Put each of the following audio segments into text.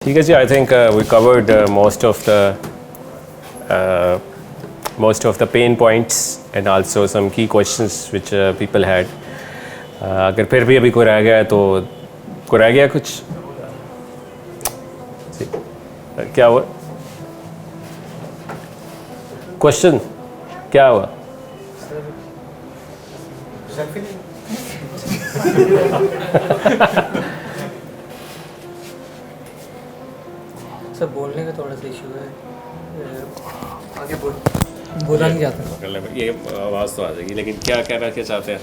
ठीक है जी, I think we covered most of the pain points and also some key questions which people had. अगर फिर भी अभी कोई रह गया है तो कोई रह गया कुछ क्या हुआ क्वेश्चन क्या हुआ सर बोलने का थोड़ा सा इशू है, आगे बोला नहीं जाता। ये आवाज़ तो आ जाएगी, लेकिन क्या कहना क्या चाहते हैं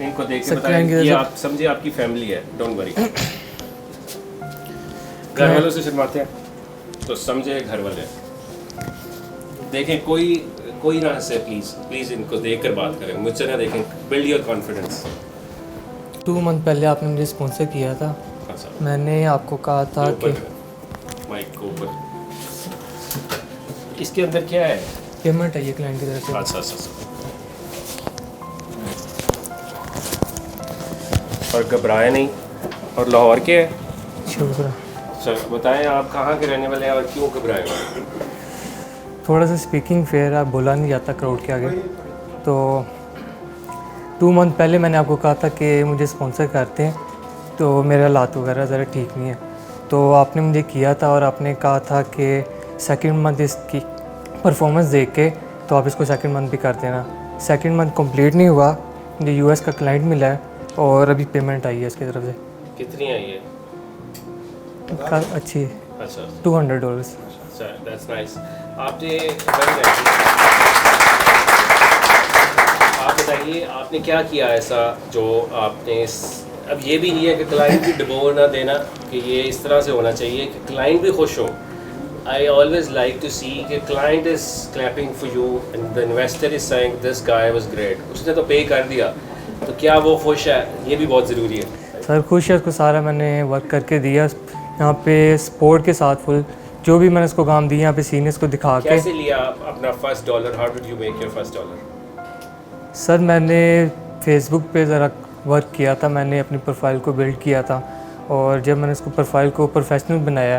इनको देख के सर, बताएं क्लाइंट ये आप समझिए आपकी फैमिली है, डोंट वरी। घर वालों से शर्माते हैं तो समझे घर वाले देखें, कोई ना हंसे, प्लीज़ इनको देख कर बात करें, मुझसे ना देखें, बिल्ड योर कॉन्फिडेंस। 2 मंथ पहले आपने मुझे स्पॉन्सर किया था। हाँ सर, मैंने आपको कहा था कि माइक को ऊपर, इसके अंदर क्या है? पेमेंट है ये क्लाइंट की तरफ से। अच्छा। और घबराए नहीं। और लाहौर के है? शुक्र। सर बताएं आप कहाँ के रहने वाले हैं और क्यों घबराए? थोड़ा सा स्पीकिंग फेयर है, बोला नहीं जाता क्राउड के आगे। तो 2 मंथ पहले मैंने आपको कहा था कि मुझे स्पॉन्सर करते हैं, तो मेरे हालात वगैरह ज़रा ठीक नहीं है। तो आपने मुझे किया था और आपने कहा था कि सेकंड मंथ इसकी परफॉर्मेंस देख के तो आप इसको सेकंड मंथ भी कर देना। सेकंड मंथ कंप्लीट नहीं हुआ, मुझे यूएस का क्लाइंट मिला है और अभी पेमेंट आई है इसकी तरफ से। कितनी आई है? अच्छी है, अच्छा $200। अच्छा, दैट्स नाइस। आपने very nice। आप बताइए आपने क्या किया ऐसा जो आपने अब ये भी नहीं है कि क्लाइंट भी डबो ना देना कि ये इस तरह से होना चाहिए कि क्लाइंट भी खुश हो। आई ऑलवेज लाइक टू सी कि client is clapping for you and the investor is saying this guy was great, उसने तो पे कर दिया, तो क्या वो खुश है? ये भी बहुत ज़रूरी है। सर खुश है, उसको सारा मैंने वर्क करके दिया यहाँ पे सपोर्ट के साथ फुल, जो भी मैंने उसको काम दिया यहाँ पे सीनियर्स को दिखा के। कैसे लिया अपना first dollar? How did you make your first dollar? Sir मैंने फेसबुक पे ज़रा वर्क किया था, मैंने अपनी प्रोफाइल को बिल्ड किया था और जब मैंने उसको प्रोफाइल को प्रोफेशनल बनाया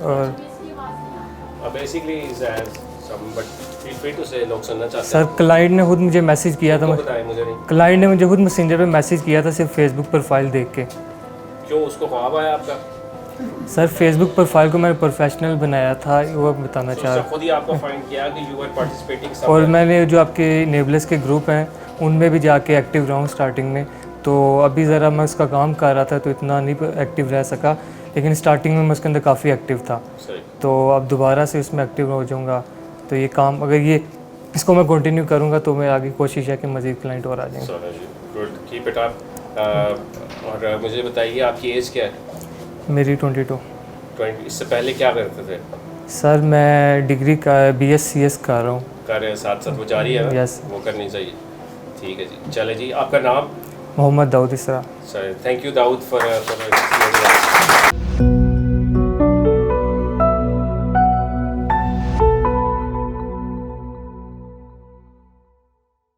और बेसिकली लोग सुनना चाहते सर क्लाइंट ने खुद मुझे मैसेज किया था, बताएं मुझे नहीं। क्लाइंट ने मुझे खुद मैसेंजर पे मैसेज किया था सिर्फ फेसबुक प्रोफाइल देख के। क्यों उसको ख्वाब आया आपका? सर फेसबुक प्रोफाइल को मैंने प्रोफेशनल बनाया था, वो बताना चाह रहा खुद ही आपको फाइंड किया कि यू वर पार्टिसिपेटिंग हूँ। और मैंने जो आपके नेबलेस के ग्रुप हैं उनमें भी जाके एक्टिव रहा हूँ स्टार्टिंग में। तो अभी ज़रा मैं उसका काम कर रहा था तो इतना नहीं एक्टिव रह सका, लेकिन स्टार्टिंग में मैं उसके अंदर काफ़ी एक्टिव था। तो अब दोबारा से उसमें एक्टिव हो जाऊँगा। तो ये काम अगर इसको मैं कंटिन्यू करूँगा तो मैं आगे कोशिश है कि मज़ीद क्लाइंट और आ जाएंगे। Good, keep it up. और मुझे बताइए आपकी एज क्या है? मेरी 22। 20। इससे पहले क्या करते थे? सर मैं डिग्री का BScs कर रहा हूँ। कर रहे हैं, साथ साथ वो जारी है ना? Yes। वो करनी चाहिए। ठीक है जी, चले जी। आपका नाम? Mohammad Daud Isra. Sir thank you Daud for